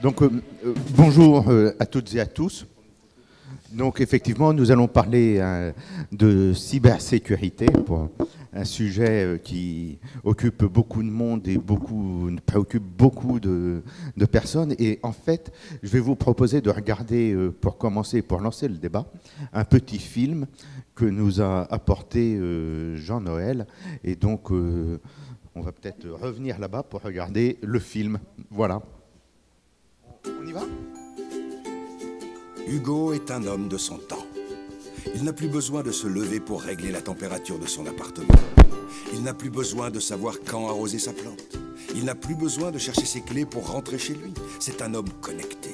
Donc, bonjour à toutes et à tous. Donc, effectivement, nous allons parler de cybersécurité, pour un sujet qui occupe beaucoup de monde et préoccupe beaucoup de personnes. Et en fait, je vais vous proposer de regarder, pour commencer, pour lancer le débat, un petit film que nous a apporté Jean-Noël. Et donc, on va peut-être revenir là-bas pour regarder le film. Voilà. On y va ? Hugo est un homme de son temps. Il n'a plus besoin de se lever pour régler la température de son appartement. Il n'a plus besoin de savoir quand arroser sa plante. Il n'a plus besoin de chercher ses clés pour rentrer chez lui. C'est un homme connecté,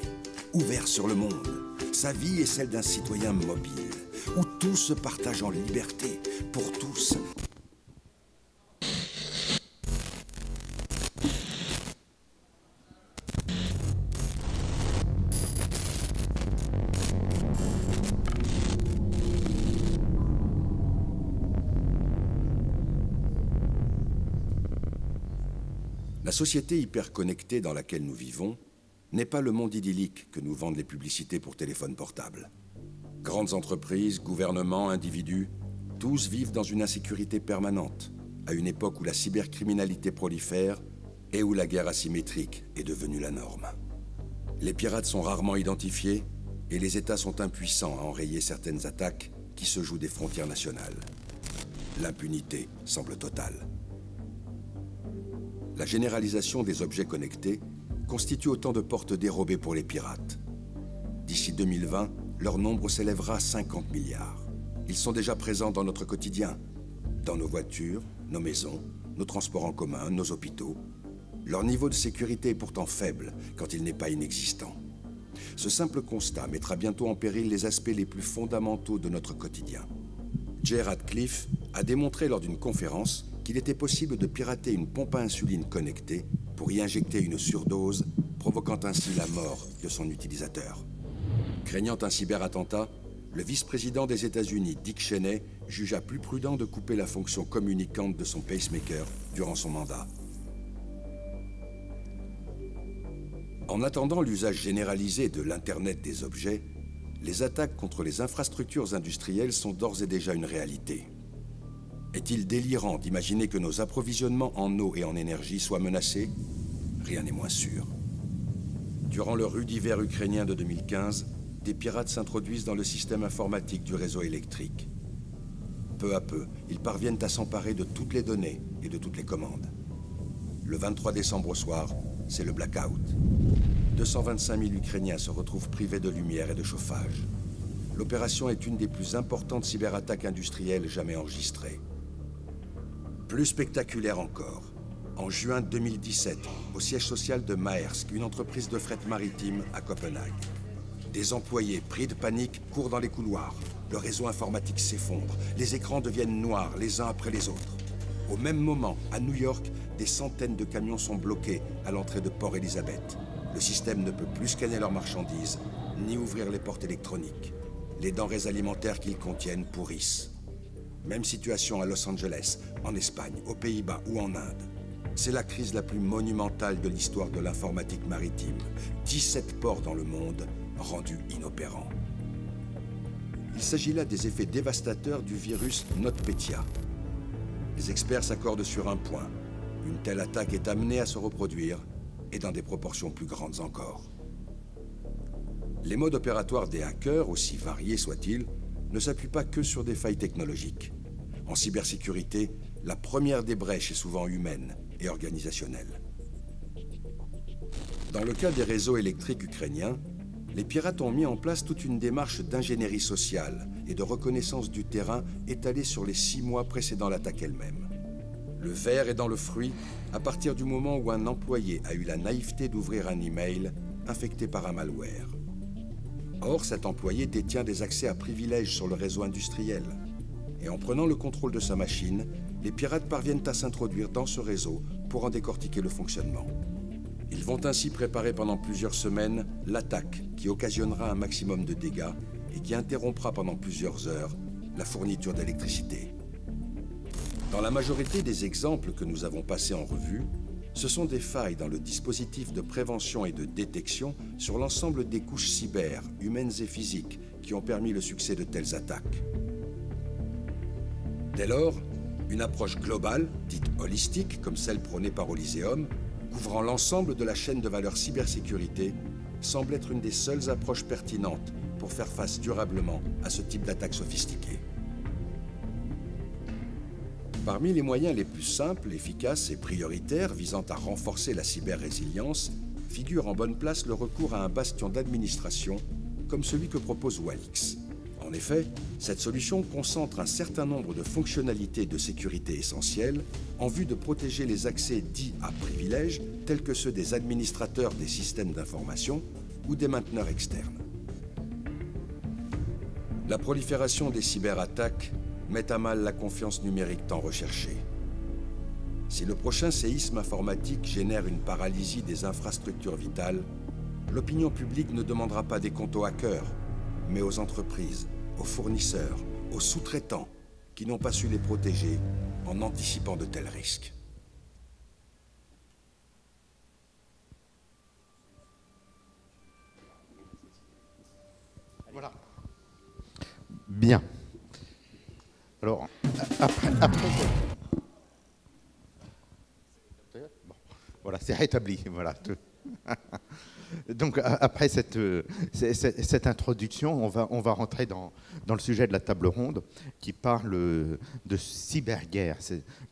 ouvert sur le monde. Sa vie est celle d'un citoyen mobile, où tout se partage en liberté, pour tous. La société hyper-connectée dans laquelle nous vivons n'est pas le monde idyllique que nous vendent les publicités pour téléphone portable. Grandes entreprises, gouvernements, individus, tous vivent dans une insécurité permanente, à une époque où la cybercriminalité prolifère et où la guerre asymétrique est devenue la norme. Les pirates sont rarement identifiés et les États sont impuissants à enrayer certaines attaques qui se jouent des frontières nationales. L'impunité semble totale. La généralisation des objets connectés constitue autant de portes dérobées pour les pirates. D'ici 2020, leur nombre s'élèvera à 50 milliards. Ils sont déjà présents dans notre quotidien, dans nos voitures, nos maisons, nos transports en commun, nos hôpitaux. Leur niveau de sécurité est pourtant faible quand il n'est pas inexistant. Ce simple constat mettra bientôt en péril les aspects les plus fondamentaux de notre quotidien. Jay Ratcliffe a démontré lors d'une conférence qu'il était possible de pirater une pompe à insuline connectée pour y injecter une surdose, provoquant ainsi la mort de son utilisateur. Craignant un cyberattentat, le vice-président des États-Unis, Dick Cheney, jugea plus prudent de couper la fonction communicante de son pacemaker durant son mandat. En attendant l'usage généralisé de l'Internet des objets, les attaques contre les infrastructures industrielles sont d'ores et déjà une réalité. Est-il délirant d'imaginer que nos approvisionnements en eau et en énergie soient menacés? Rien n'est moins sûr. Durant le rude hiver ukrainien de 2015, des pirates s'introduisent dans le système informatique du réseau électrique. Peu à peu, ils parviennent à s'emparer de toutes les données et de toutes les commandes. Le 23 décembre au soir, c'est le blackout. 225 000 Ukrainiens se retrouvent privés de lumière et de chauffage. L'opération est une des plus importantes cyberattaques industrielles jamais enregistrées. Plus spectaculaire encore, en juin 2017, au siège social de Maersk, une entreprise de fret maritime à Copenhague. Des employés pris de panique courent dans les couloirs. Le réseau informatique s'effondre. Les écrans deviennent noirs les uns après les autres. Au même moment, à New York, des centaines de camions sont bloqués à l'entrée de Port Elizabeth. Le système ne peut plus scanner leurs marchandises, ni ouvrir les portes électroniques. Les denrées alimentaires qu'ils contiennent pourrissent. Même situation à Los Angeles, en Espagne, aux Pays-Bas ou en Inde. C'est la crise la plus monumentale de l'histoire de l'informatique maritime. 17 ports dans le monde rendus inopérants. Il s'agit là des effets dévastateurs du virus NotPetya. Les experts s'accordent sur un point. Une telle attaque est amenée à se reproduire et dans des proportions plus grandes encore. Les modes opératoires des hackers, aussi variés soient-ils, ne s'appuie pas que sur des failles technologiques. En cybersécurité, la première des brèches est souvent humaine et organisationnelle. Dans le cas des réseaux électriques ukrainiens, les pirates ont mis en place toute une démarche d'ingénierie sociale et de reconnaissance du terrain étalée sur les 6 mois précédant l'attaque elle-même. Le ver est dans le fruit à partir du moment où un employé a eu la naïveté d'ouvrir un email infecté par un malware. Or, cet employé détient des accès à privilèges sur le réseau industriel. Et en prenant le contrôle de sa machine, les pirates parviennent à s'introduire dans ce réseau pour en décortiquer le fonctionnement. Ils vont ainsi préparer pendant plusieurs semaines l'attaque qui occasionnera un maximum de dégâts et qui interrompra pendant plusieurs heures la fourniture d'électricité. Dans la majorité des exemples que nous avons passés en revue, Ce sont des failles dans le dispositif de prévention et de détection sur l'ensemble des couches cyber, humaines et physiques, qui ont permis le succès de telles attaques. Dès lors, une approche globale, dite holistique, comme celle prônée par Oliseum, couvrant l'ensemble de la chaîne de valeur cybersécurité, semble être une des seules approches pertinentes pour faire face durablement à ce type d'attaque sophistiquée. Parmi les moyens les plus simples, efficaces et prioritaires visant à renforcer la cyber-résilience, figure en bonne place le recours à un bastion d'administration comme celui que propose Walix. En effet, cette solution concentre un certain nombre de fonctionnalités de sécurité essentielles en vue de protéger les accès dits à privilèges tels que ceux des administrateurs des systèmes d'information ou des mainteneurs externes. La prolifération des cyberattaques met à mal la confiance numérique tant recherchée. Si le prochain séisme informatique génère une paralysie des infrastructures vitales, l'opinion publique ne demandera pas des comptes aux hackers, mais aux entreprises, aux fournisseurs, aux sous-traitants qui n'ont pas su les protéger en anticipant de tels risques. Voilà. Bien. Alors, après bon, voilà, c'est rétabli. Voilà. Donc, après cette introduction, on va rentrer dans le sujet de la table ronde qui parle de cyberguerre.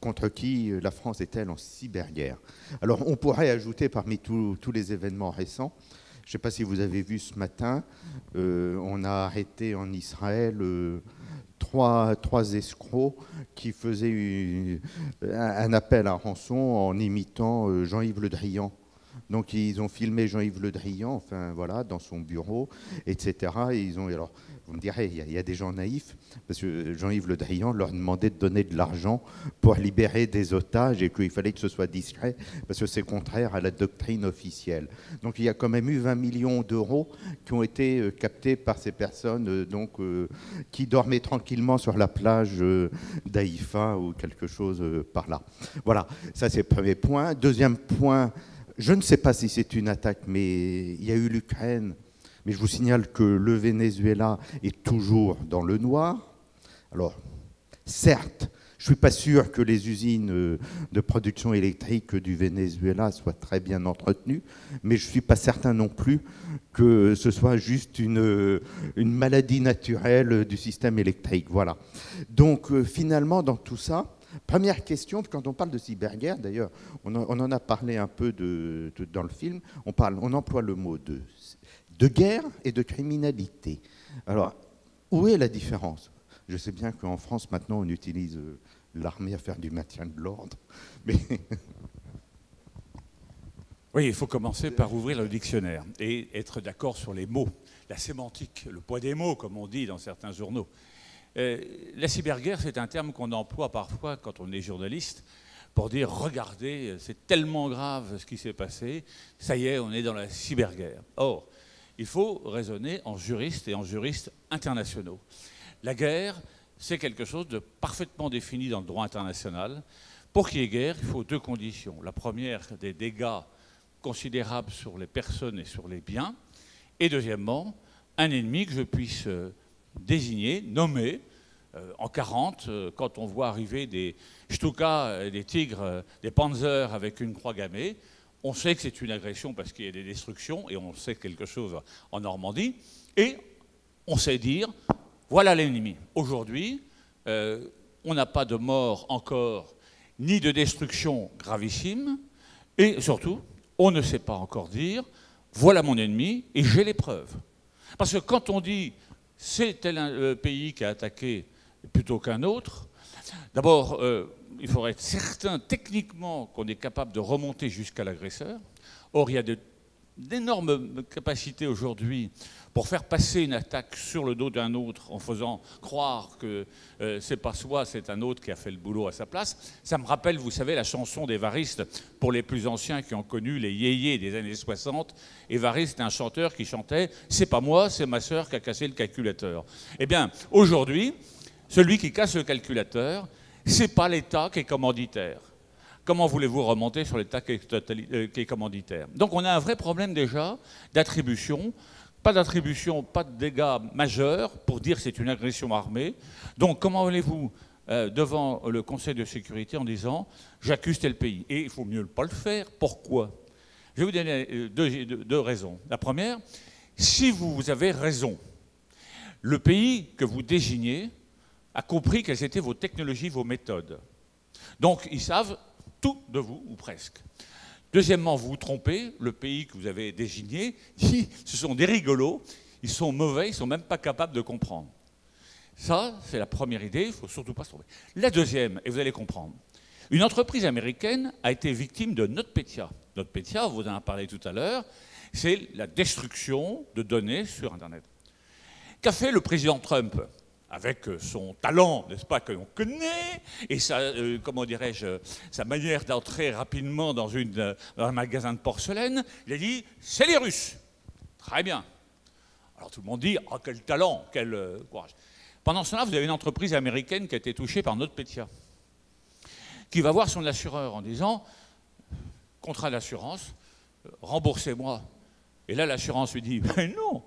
Contre qui la France est-elle en cyberguerre? Alors, on pourrait ajouter parmi tous les événements récents, je ne sais pas si vous avez vu ce matin, on a arrêté en Israël trois escrocs qui faisaient un appel à rançon en imitant Jean-Yves Le Drian. Donc ils ont filmé Jean-Yves Le Drian, enfin voilà, dans son bureau, etc. Et ils ont, alors, vous me direz, il y a des gens naïfs, parce que Jean-Yves Le Drian leur demandait de donner de l'argent pour libérer des otages et qu'il fallait que ce soit discret, parce que c'est contraire à la doctrine officielle. Donc il y a quand même eu 20 millions d'euros qui ont été captés par ces personnes qui dormaient tranquillement sur la plage d'Haïfa ou quelque chose par là. Voilà, ça c'est le premier point. Deuxième point, je ne sais pas si c'est une attaque, mais il y a eu l'Ukraine. Mais je vous signale que le Venezuela est toujours dans le noir. Alors, certes, je ne suis pas sûr que les usines de production électrique du Venezuela soient très bien entretenues, mais je ne suis pas certain non plus que ce soit juste une maladie naturelle du système électrique. Voilà. Donc, finalement, dans tout ça, première question, quand on parle de cyberguerre, d'ailleurs, on en a parlé un peu dans le film, on emploie le mot de guerre et de criminalité. Alors, où est la différence? Je sais bien qu'en France, maintenant, on utilise l'armée à faire du maintien de l'ordre, mais... Oui, il faut commencer par ouvrir le dictionnaire et être d'accord sur les mots, la sémantique, le poids des mots, comme on dit dans certains journaux. La cyberguerre, c'est un terme qu'on emploie parfois quand on est journaliste pour dire « regardez, c'est tellement grave ce qui s'est passé, ça y est, on est dans la cyberguerre ». Or, il faut raisonner en juristes et en juristes internationaux. La guerre, c'est quelque chose de parfaitement défini dans le droit international. Pour qu'il y ait guerre, il faut deux conditions. La première, des dégâts considérables sur les personnes et sur les biens. Et deuxièmement, un ennemi que je puisse désigner, nommer. En 40, quand on voit arriver des Stuka, des tigres, des Panzers avec une croix gammée, on sait que c'est une agression parce qu'il y a des destructions, et on sait quelque chose en Normandie, et on sait dire, voilà l'ennemi. Aujourd'hui, on n'a pas de mort encore, ni de destruction gravissime, et surtout, on ne sait pas encore dire, voilà mon ennemi, et j'ai les preuves. Parce que quand on dit, c'est tel pays qui a attaqué plutôt qu'un autre, d'abord, il faudrait être certain techniquement qu'on est capable de remonter jusqu'à l'agresseur. Or, il y a d'énormes capacités aujourd'hui pour faire passer une attaque sur le dos d'un autre en faisant croire que c'est pas soi, c'est un autre qui a fait le boulot à sa place. Ça me rappelle, vous savez, la chanson d'Évariste, pour les plus anciens qui ont connu les yéyés des années 60. Évariste est un chanteur qui chantait « C'est pas moi, c'est ma sœur qui a cassé le calculateur ». Eh bien, aujourd'hui, celui qui casse le calculateur, c'est pas l'État qui est commanditaire. Comment voulez-vous remonter sur l'État qui est commanditaire? Donc on a un vrai problème déjà d'attribution. Pas d'attribution, pas de dégâts majeurs pour dire que c'est une agression armée. Donc comment allez-vous devant le Conseil de sécurité en disant « j'accuse tel pays ». Et il faut mieux pas le faire. Pourquoi? Je vais vous donner deux raisons. La première, si vous avez raison, le pays que vous désignez a compris quelles étaient vos technologies, vos méthodes. Donc ils savent tout de vous, ou presque. Deuxièmement, vous vous trompez, le pays que vous avez désigné dit ce sont des rigolos, ils sont mauvais, ils ne sont même pas capables de comprendre. Ça, c'est la première idée, il ne faut surtout pas se tromper. La deuxième, et vous allez comprendre, une entreprise américaine a été victime de NotPetya. NotPetya, on vous en a parlé tout à l'heure, c'est la destruction de données sur Internet. Qu'a fait le président Trump ? Avec son talent, n'est-ce pas, que l'on connaît, et sa, comment dirais-je, sa manière d'entrer rapidement dans un magasin de porcelaine, il a dit « c'est les Russes ». Très bien. Alors tout le monde dit « oh, quel talent, quel courage ». Pendant ce temps-là, vous avez une entreprise américaine qui a été touchée par NotPetya, qui va voir son assureur en disant « contrat d'assurance, remboursez-moi ». Et là, l'assurance lui dit « mais non,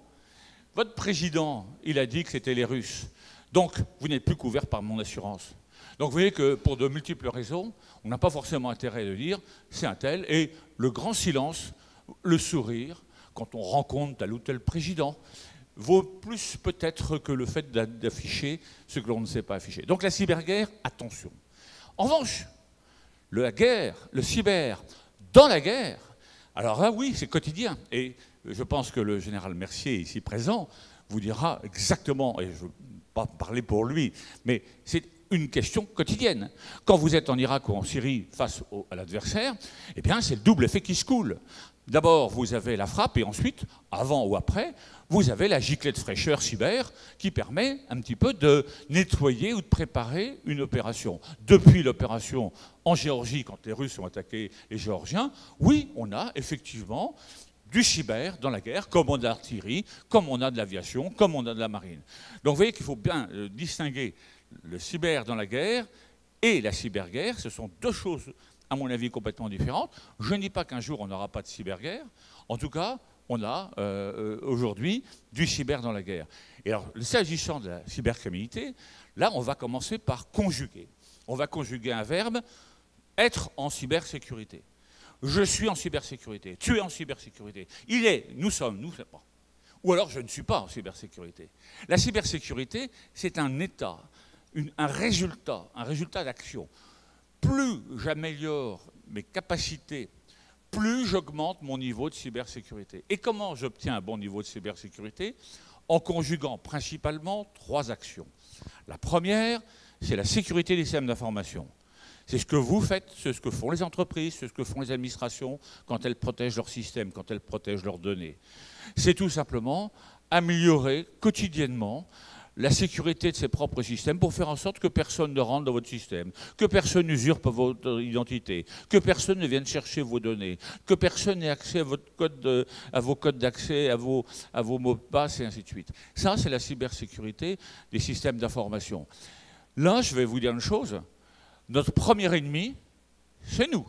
votre président, il a dit que c'était les Russes. Donc, vous n'êtes plus couvert par mon assurance. » Donc, vous voyez que pour de multiples raisons, on n'a pas forcément intérêt de dire c'est un tel. Et le grand silence, le sourire, quand on rencontre tel ou tel président, vaut plus peut-être que le fait d'afficher ce que l'on ne sait pas afficher. Donc, la cyberguerre, attention. En revanche, la guerre, le cyber, dans la guerre, alors là, oui, c'est quotidien. Et je pense que le général Mercier, ici présent, vous dira exactement, et je ne veux pas parler pour lui, mais c'est une question quotidienne. Quand vous êtes en Irak ou en Syrie face à l'adversaire, eh bien, c'est le double effet qui se coule. D'abord, vous avez la frappe, et ensuite, avant ou après, vous avez la giclée de fraîcheur cyber qui permet un petit peu de nettoyer ou de préparer une opération. Depuis l'opération en Géorgie, quand les Russes ont attaqué les Géorgiens, oui, on a effectivement du cyber dans la guerre, comme on a de l'artillerie, comme on a de l'aviation, comme on a de la marine. Donc vous voyez qu'il faut bien distinguer le cyber dans la guerre et la cyberguerre. Ce sont deux choses, à mon avis, complètement différentes. Je ne dis pas qu'un jour on n'aura pas de cyberguerre. En tout cas, on a aujourd'hui du cyber dans la guerre. Et alors, s'agissant de la cybercriminalité, là, on va commencer par conjuguer. On va conjuguer un verbe, être en cybersécurité. Je suis en cybersécurité, tu es en cybersécurité, il est, nous sommes, nous ne sommes pas. Ou alors je ne suis pas en cybersécurité. La cybersécurité, c'est un état, un résultat d'action. Plus j'améliore mes capacités, plus j'augmente mon niveau de cybersécurité. Et comment j'obtiens un bon niveau de cybersécurité? En conjuguant principalement trois actions. La première, c'est la sécurité des systèmes d'information. C'est ce que vous faites, c'est ce que font les entreprises, c'est ce que font les administrations quand elles protègent leurs systèmes, quand elles protègent leurs données. C'est tout simplement améliorer quotidiennement la sécurité de ses propres systèmes pour faire en sorte que personne ne rentre dans votre système, que personne n'usurpe votre identité, que personne ne vienne chercher vos données, que personne n'ait accès à, à vos codes d'accès, à vos mots de passe et ainsi de suite. Ça, c'est la cybersécurité des systèmes d'information. Là, je vais vous dire une chose. Notre premier ennemi, c'est nous,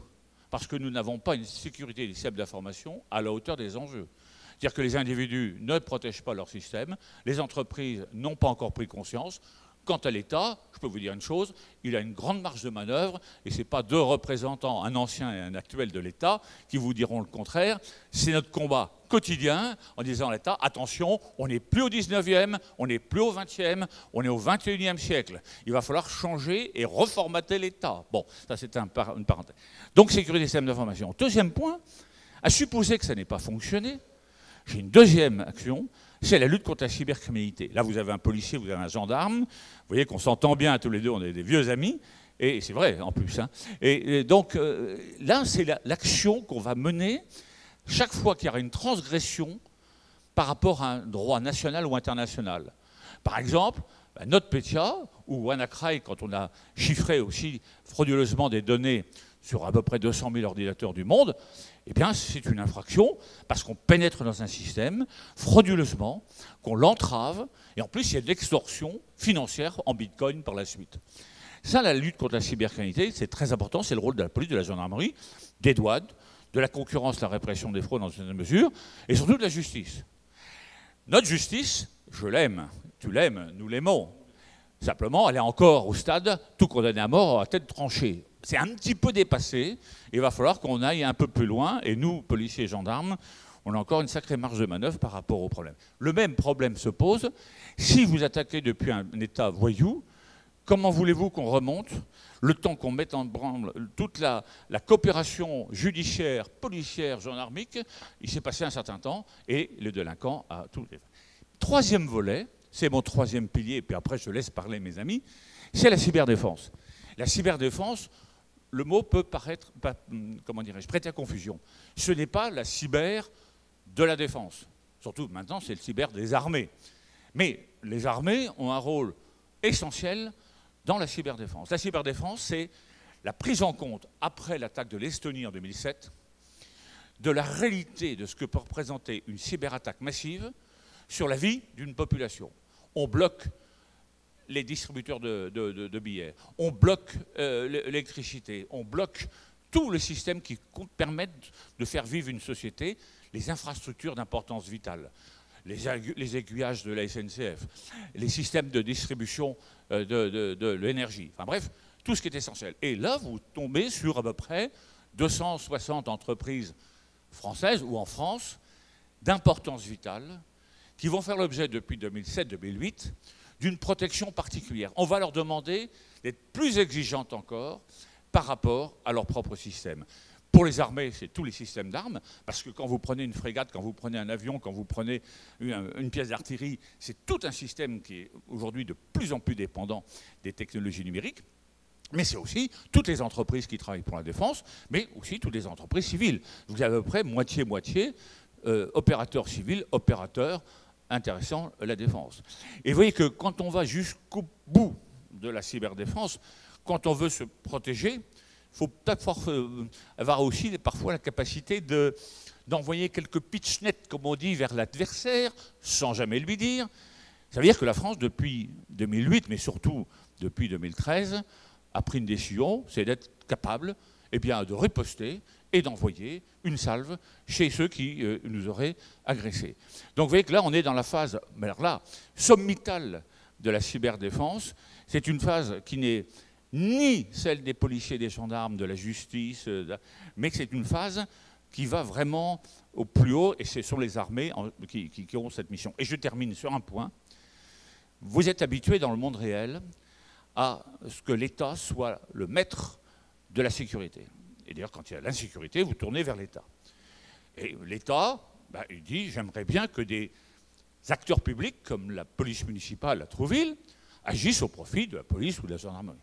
parce que nous n'avons pas une sécurité des systèmes d'information à la hauteur des enjeux. C'est-à-dire que les individus ne protègent pas leur système, les entreprises n'ont pas encore pris conscience. Quant à l'État, je peux vous dire une chose, il a une grande marge de manœuvre, et ce n'est pas deux représentants, un ancien et un actuel de l'État, qui vous diront le contraire. C'est notre combat quotidien en disant à l'État, attention, on n'est plus au 19e, on n'est plus au 20e, on est au 21e siècle. Il va falloir changer et reformater l'État. Bon, ça c'est une parenthèse. Donc sécurité des systèmes d'information. Deuxième point, à supposer que ça n'ait pas fonctionné, j'ai une deuxième action, c'est la lutte contre la cybercriminalité. Là, vous avez un policier, vous avez un gendarme. Vous voyez qu'on s'entend bien tous les deux, on est des vieux amis. Et c'est vrai, en plus. Hein. Et donc, là, c'est l'action qu'on va mener chaque fois qu'il y aura une transgression par rapport à un droit national ou international. Par exemple, NotPetya ou WannaCry, quand on a chiffré aussi frauduleusement des données sur à peu près 200 000 ordinateurs du monde, eh bien, c'est une infraction parce qu'on pénètre dans un système frauduleusement, qu'on l'entrave, et en plus, il y a de l'extorsion financière en bitcoin par la suite. Ça, la lutte contre la cybercriminalité, c'est très important, c'est le rôle de la police, de la gendarmerie, des douanes, de la concurrence, la répression des fraudes dans une certaine mesure, et surtout de la justice. Notre justice, je l'aime, tu l'aimes, nous l'aimons. Simplement, elle est encore au stade tout condamné à mort à tête tranchée. C'est un petit peu dépassé, il va falloir qu'on aille un peu plus loin, et nous, policiers et gendarmes, on a encore une sacrée marge de manœuvre par rapport au problème. Le même problème se pose si vous attaquez depuis un État voyou. Comment voulez-vous qu'on remonte le temps qu'on mette en branle toute la coopération judiciaire, policière, gendarmique? Il s'est passé un certain temps et le délinquant a tout. Troisième volet, c'est mon troisième pilier, et puis après je laisse parler mes amis, c'est la cyberdéfense. La cyberdéfense, le mot peut paraître, comment dirais-je, prêter à confusion. Ce n'est pas la cyber de la défense. Surtout maintenant, c'est le cyber des armées. Mais les armées ont un rôle essentiel dans la cyberdéfense. La cyberdéfense, c'est la prise en compte, après l'attaque de l'Estonie en 2007, de la réalité de ce que peut représenter une cyberattaque massive sur la vie d'une population. On bloque les distributeurs de billets, on bloque l'électricité, on bloque tous les systèmes qui permettent de faire vivre une société, les infrastructures d'importance vitale, les aiguillages de la SNCF, les systèmes de distribution de l'énergie, enfin bref, tout ce qui est essentiel. Et là, vous tombez sur à peu près 260 entreprises françaises ou en France d'importance vitale qui vont faire l'objet depuis 2007-2008 d'une protection particulière. On va leur demander d'être plus exigeantes encore par rapport à leur propre système. Pour les armées, c'est tous les systèmes d'armes, parce que quand vous prenez une frégate, quand vous prenez un avion, quand vous prenez une pièce d'artillerie, c'est tout un système qui est aujourd'hui de plus en plus dépendant des technologies numériques. Mais c'est aussi toutes les entreprises qui travaillent pour la défense, mais aussi toutes les entreprises civiles. Vous avez à peu près moitié-moitié opérateurs civils, opérateurs intéressant la défense. Et vous voyez que quand on va jusqu'au bout de la cyberdéfense, quand on veut se protéger, il faut peut-être avoir aussi parfois la capacité d'envoyer quelques pitchnets, comme on dit, vers l'adversaire, sans jamais lui dire. Ça veut dire que la France, depuis 2008, mais surtout depuis 2013, a pris une décision, c'est d'être capable de riposter et d'envoyer une salve chez ceux qui nous auraient agressés. Donc vous voyez que là, on est dans la phase, mais alors là, sommitale de la cyberdéfense. C'est une phase qui n'est ni celle des policiers, des gendarmes, de la justice, mais c'est une phase qui va vraiment au plus haut, et ce sont les armées qui ont cette mission. Et je termine sur un point. Vous êtes habitués dans le monde réel à ce que l'État soit le maître de la sécurité. Et d'ailleurs, quand il y a l'insécurité, vous tournez vers l'État. Et l'État, il dit, j'aimerais bien que des acteurs publics, comme la police municipale à Trouville, agissent au profit de la police ou de la gendarmerie.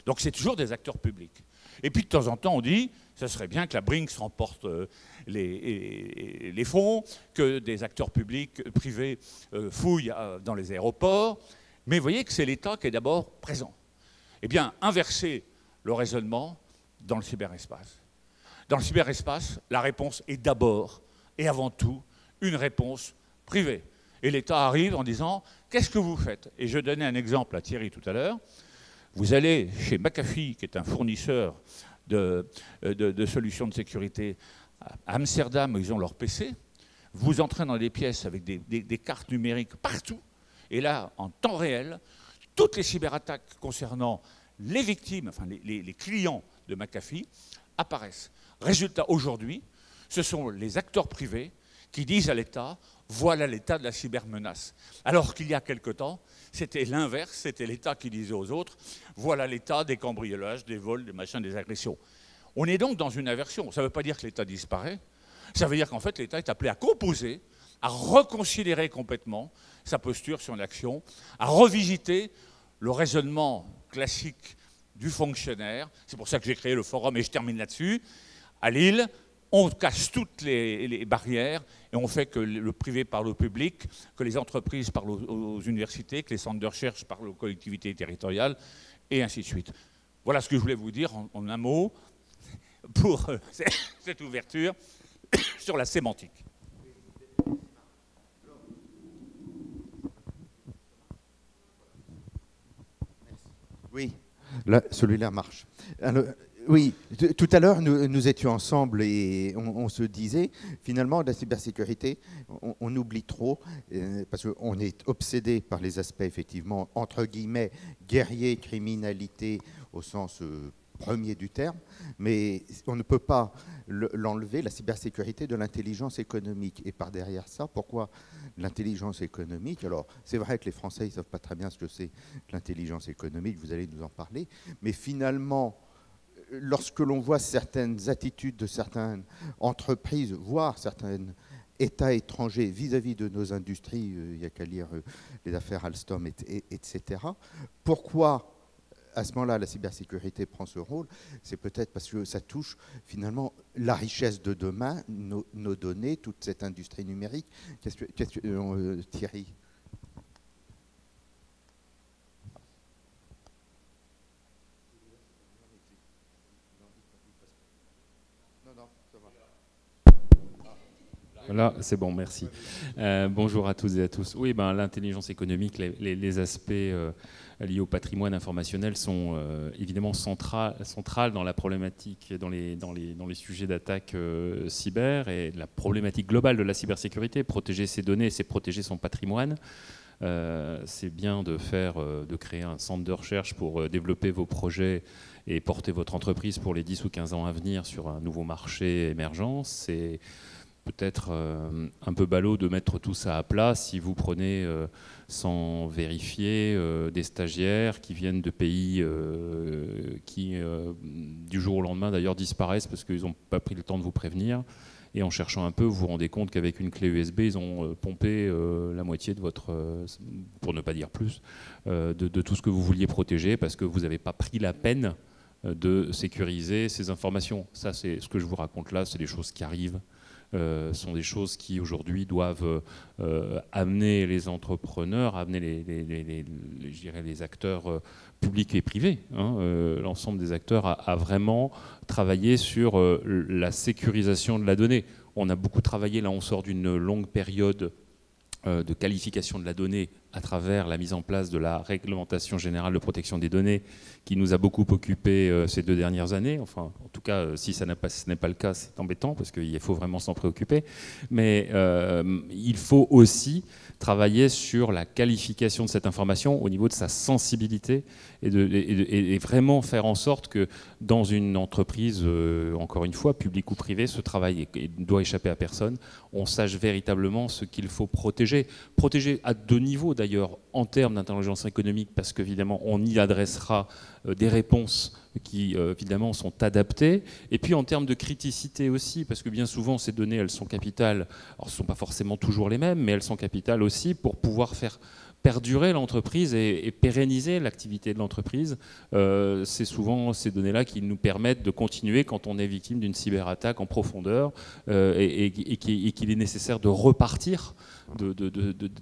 Donc c'est toujours des acteurs publics. Et puis de temps en temps, on dit, ça serait bien que la Brinks remporte les fonds, que des acteurs publics, privés, fouillent dans les aéroports. Mais vous voyez que c'est l'État qui est d'abord présent. Eh bien, inverser le raisonnement dans le cyberespace. Dans le cyberespace, la réponse est d'abord et avant tout une réponse privée. Et l'État arrive en disant « Qu'est-ce que vous faites ?» Et je donnais un exemple à Thierry tout à l'heure. Vous allez chez McAfee, qui est un fournisseur de solutions de sécurité à Amsterdam, où ils ont leur PC. Vous entrez dans des pièces avec des cartes numériques partout. Et là, en temps réel, toutes les cyberattaques concernant les victimes, enfin les clients de McAfee, apparaissent. Résultat, aujourd'hui, ce sont les acteurs privés qui disent à l'État « Voilà l'état de la cybermenace ». Alors qu'il y a quelque temps, c'était l'inverse, c'était l'État qui disait aux autres « Voilà l'état des cambriolages, des vols, des machins, des agressions ». On est donc dans une inversion. Ça ne veut pas dire que l'État disparaît, ça veut dire qu'en fait l'État est appelé à composer, à reconsidérer complètement sa posture, son action, à revisiter le raisonnement classique du fonctionnaire. C'est pour ça que j'ai créé le forum, et je termine là-dessus. À Lille, on casse toutes les barrières et on fait que le privé parle au public, que les entreprises parlent aux universités, que les centres de recherche parlent aux collectivités territoriales, et ainsi de suite. Voilà ce que je voulais vous dire en un mot pour cette ouverture sur la sémantique. Oui, Là, celui-là marche. Alors, oui, tout à l'heure, nous étions ensemble et on se disait, finalement, la cybersécurité, on oublie trop, parce qu'on est obsédé par les aspects, effectivement, entre guillemets, guerriers, criminalité, au sens premier du terme, mais on ne peut pas l'enlever, la cybersécurité, de l'intelligence économique. Et par derrière ça, pourquoi l'intelligence économique? Alors, c'est vrai que les Français ne savent pas très bien ce que c'est l'intelligence économique, vous allez nous en parler, mais finalement, lorsque l'on voit certaines attitudes de certaines entreprises, voire certains États étrangers vis-à-vis de nos industries, il n'y a qu'à lire les affaires Alstom, etc., pourquoi à ce moment-là, la cybersécurité prend ce rôle? C'est peut-être parce que ça touche finalement la richesse de demain, nos données, toute cette industrie numérique. Thierry? Là, c'est bon, merci. Bonjour à toutes et à tous. Oui, ben, l'intelligence économique, les aspects liés au patrimoine informationnel sont évidemment centrales dans la problématique, dans les sujets d'attaque cyber et la problématique globale de la cybersécurité. Protéger ses données, c'est protéger son patrimoine. C'est bien de créer un centre de recherche pour développer vos projets et porter votre entreprise pour les 10 ou 15 ans à venir sur un nouveau marché émergent. C'est peut-être un peu ballot de mettre tout ça à plat si vous prenez sans vérifier des stagiaires qui viennent de pays qui du jour au lendemain d'ailleurs disparaissent parce qu'ils n'ont pas pris le temps de vous prévenir. Et en cherchant un peu, vous vous rendez compte qu'avec une clé USB, ils ont pompé la moitié de votre, pour ne pas dire plus, de tout ce que vous vouliez protéger parce que vous n'avez pas pris la peine de sécuriser ces informations. Ça, c'est ce que je vous raconte là, c'est des choses qui arrivent. Sont des choses qui aujourd'hui doivent amener les entrepreneurs, amener je dirais les acteurs publics et privés, hein, l'ensemble des acteurs à vraiment travailler sur la sécurisation de la donnée. On a beaucoup travaillé, là on sort d'une longue période de qualification de la donnée à travers la mise en place de la réglementation générale de protection des données qui nous a beaucoup occupé ces 2 dernières années. Enfin, en tout cas, si ce n'est pas le cas, c'est embêtant parce qu'il faut vraiment s'en préoccuper. Mais il faut aussi travailler sur la qualification de cette information au niveau de sa sensibilité et vraiment faire en sorte que dans une entreprise, encore une fois, publique ou privée, ce travail ne doit échapper à personne. On sache véritablement ce qu'il faut protéger. Protéger à 2 niveaux d'ailleurs, en termes d'intelligence économique, parce qu'évidemment on y adressera des réponses qui évidemment sont adaptées, et puis en termes de criticité aussi, parce que bien souvent ces données elles sont capitales, alors ce ne sont pas forcément toujours les mêmes, mais elles sont capitales aussi pour pouvoir faire perdurer l'entreprise et pérenniser l'activité de l'entreprise. C'est souvent ces données-là qui nous permettent de continuer quand on est victime d'une cyberattaque en profondeur et qu'il est nécessaire de repartir, de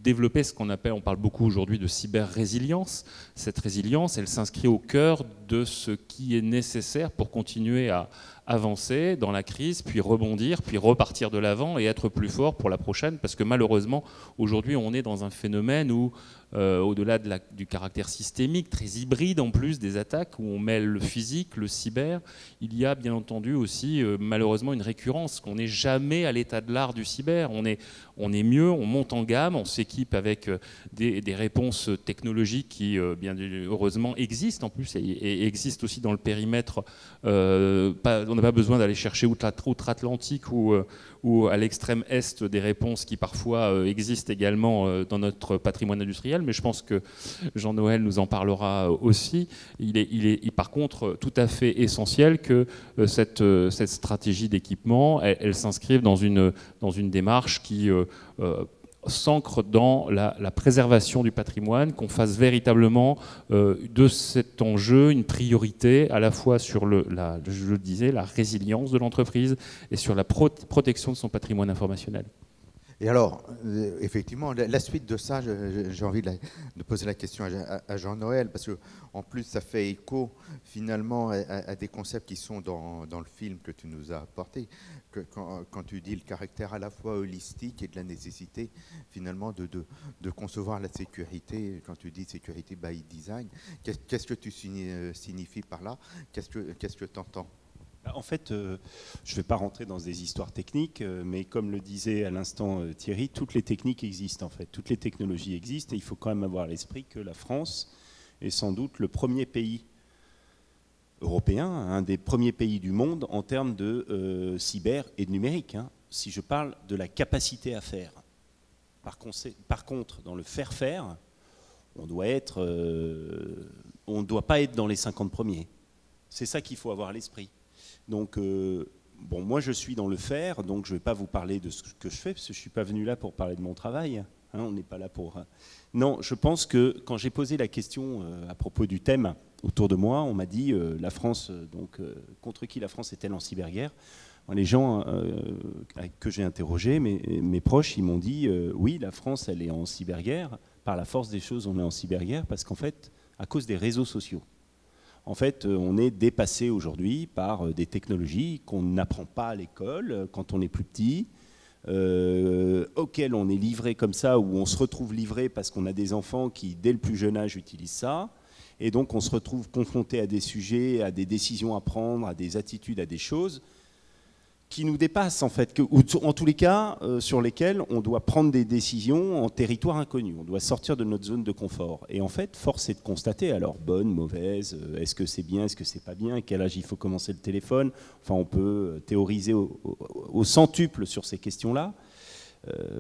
développer ce qu'on appelle, on parle beaucoup aujourd'hui de cyber-résilience. Cette résilience, elle s'inscrit au cœur de ce qui est nécessaire pour continuer à avancer dans la crise, puis rebondir, puis repartir de l'avant et être plus fort pour la prochaine, parce que malheureusement, aujourd'hui, on est dans un phénomène où, au-delà du caractère systémique, très hybride en plus des attaques, où on mêle le physique, le cyber, il y a bien entendu aussi, malheureusement, une récurrence, qu'on n'est jamais à l'état de l'art du cyber. On est mieux, on monte en gamme, on s'équipe avec des réponses technologiques qui, bien heureusement, existent en plus et existent aussi dans le périmètre. On n'a pas besoin d'aller chercher outre-Atlantique ou à l'extrême est des réponses qui parfois existent également dans notre patrimoine industriel, mais je pense que Jean-Noël nous en parlera aussi. Il est par contre tout à fait essentiel que cette stratégie d'équipement, elle s'inscrive dans une démarche qui s'ancre dans la préservation du patrimoine, qu'on fasse véritablement de cet enjeu une priorité à la fois sur je le disais, la résilience de l'entreprise et sur la protection de son patrimoine informationnel. Et alors, effectivement, la suite de ça, j'ai envie de poser la question à Jean-Noël, parce qu'en plus, ça fait écho finalement à des concepts qui sont dans le film que tu nous as apporté, quand tu dis le caractère à la fois holistique et de la nécessité finalement de concevoir la sécurité, quand tu dis sécurité by design, qu'est-ce que tu signifies par là? Qu'est-ce que tu entends? En fait, je ne vais pas rentrer dans des histoires techniques, mais comme le disait à l'instant Thierry, toutes les techniques existent en fait, toutes les technologies existent, et il faut quand même avoir à l'esprit que la France est sans doute le premier pays européen, un des premiers pays du monde en termes de cyber et de numérique, hein, si je parle de la capacité à faire. Par contre, dans le faire, on doit pas être dans les 50 premiers. C'est ça qu'il faut avoir à l'esprit. Donc, bon, moi je suis dans le faire, donc je ne vais pas vous parler de ce que je fais, parce que je ne suis pas venu là pour parler de mon travail. Hein, on n'est pas là pour... Non, je pense que quand j'ai posé la question à propos du thème autour de moi, on m'a dit la France, contre qui la France est-elle en cyberguerre? Les gens que j'ai interrogés, mes proches, ils m'ont dit oui, la France, elle est en cyberguerre. Par la force des choses, on est en cyberguerre parce qu'en fait, à cause des réseaux sociaux. En fait, on est dépassé aujourd'hui par des technologies qu'on n'apprend pas à l'école quand on est plus petit, auxquelles on est livré comme ça, ou on se retrouve livré parce qu'on a des enfants qui, dès le plus jeune âge, utilisent ça. Et donc, on se retrouve confronté à des sujets, à des décisions à prendre, à des attitudes, à des choses qui nous dépassent, en fait, ou en tous les cas, sur lesquels on doit prendre des décisions en territoire inconnu. On doit sortir de notre zone de confort. Et en fait, force est de constater, alors bonne, mauvaise, est-ce que c'est bien, est-ce que c'est pas bien, à quel âge il faut commencer le téléphone. Enfin, on peut théoriser au centuple sur ces questions-là.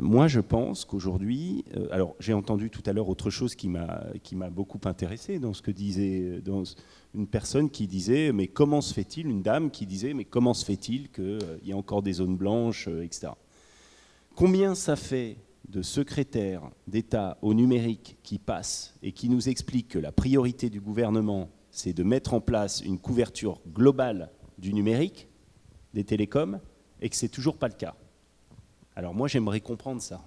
Moi, je pense qu'aujourd'hui... alors, j'ai entendu tout à l'heure autre chose qui m'a beaucoup intéressé dans ce que disait... une personne qui disait, mais comment se fait-il, une dame qui disait, mais comment se fait-il qu'il y ait encore des zones blanches, etc. Combien ça fait de secrétaires d'État au numérique qui passent et qui nous expliquent que la priorité du gouvernement, c'est de mettre en place une couverture globale du numérique, des télécoms, et que c'est toujours pas le cas. Alors moi, j'aimerais comprendre ça.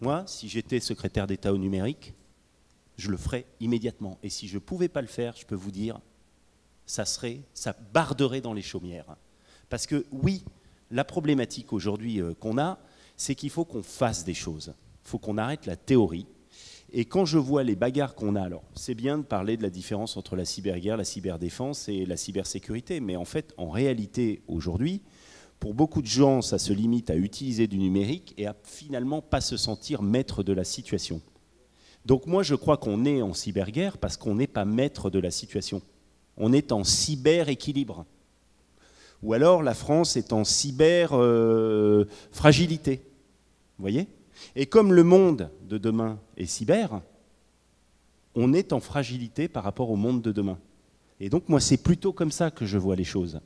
Moi, si j'étais secrétaire d'État au numérique, je le ferais immédiatement. Et si je ne pouvais pas le faire, je peux vous dire, ça barderait dans les chaumières. Parce que oui, la problématique aujourd'hui qu'on a, c'est qu'il faut qu'on fasse des choses. Il faut qu'on arrête la théorie. Et quand je vois les bagarres qu'on a, alors c'est bien de parler de la différence entre la cyberguerre, la cyberdéfense et la cybersécurité, mais en fait, en réalité, aujourd'hui, pour beaucoup de gens, ça se limite à utiliser du numérique et à finalement pas se sentir maître de la situation. Donc moi, je crois qu'on est en cyberguerre parce qu'on n'est pas maître de la situation. On est en cyber-équilibre. Ou alors, la France est en cyber-fragilité. Vous voyez ? Et comme le monde de demain est cyber, on est en fragilité par rapport au monde de demain. Et donc, moi, c'est plutôt comme ça que je vois les choses.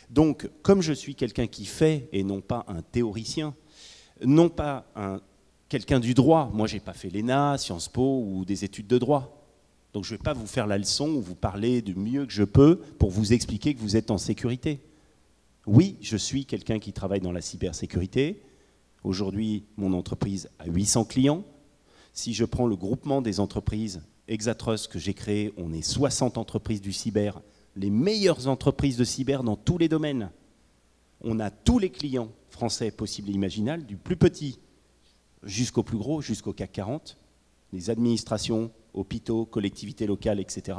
Donc, comme je suis quelqu'un qui fait, et non pas un théoricien, non pas quelqu'un du droit. Moi, je n'ai pas fait l'ENA, Sciences Po ou des études de droit. Donc, je ne vais pas vous faire la leçon ou vous parler du mieux que je peux pour vous expliquer que vous êtes en sécurité. Oui, je suis quelqu'un qui travaille dans la cybersécurité. Aujourd'hui, mon entreprise a 800 clients. Si je prends le groupement des entreprises Exatrust que j'ai créé, on est 60 entreprises du cyber, les meilleures entreprises de cyber dans tous les domaines. On a tous les clients français possibles et imaginables, du plus petit jusqu'au plus gros, jusqu'au CAC 40, les administrations, hôpitaux, collectivités locales, etc.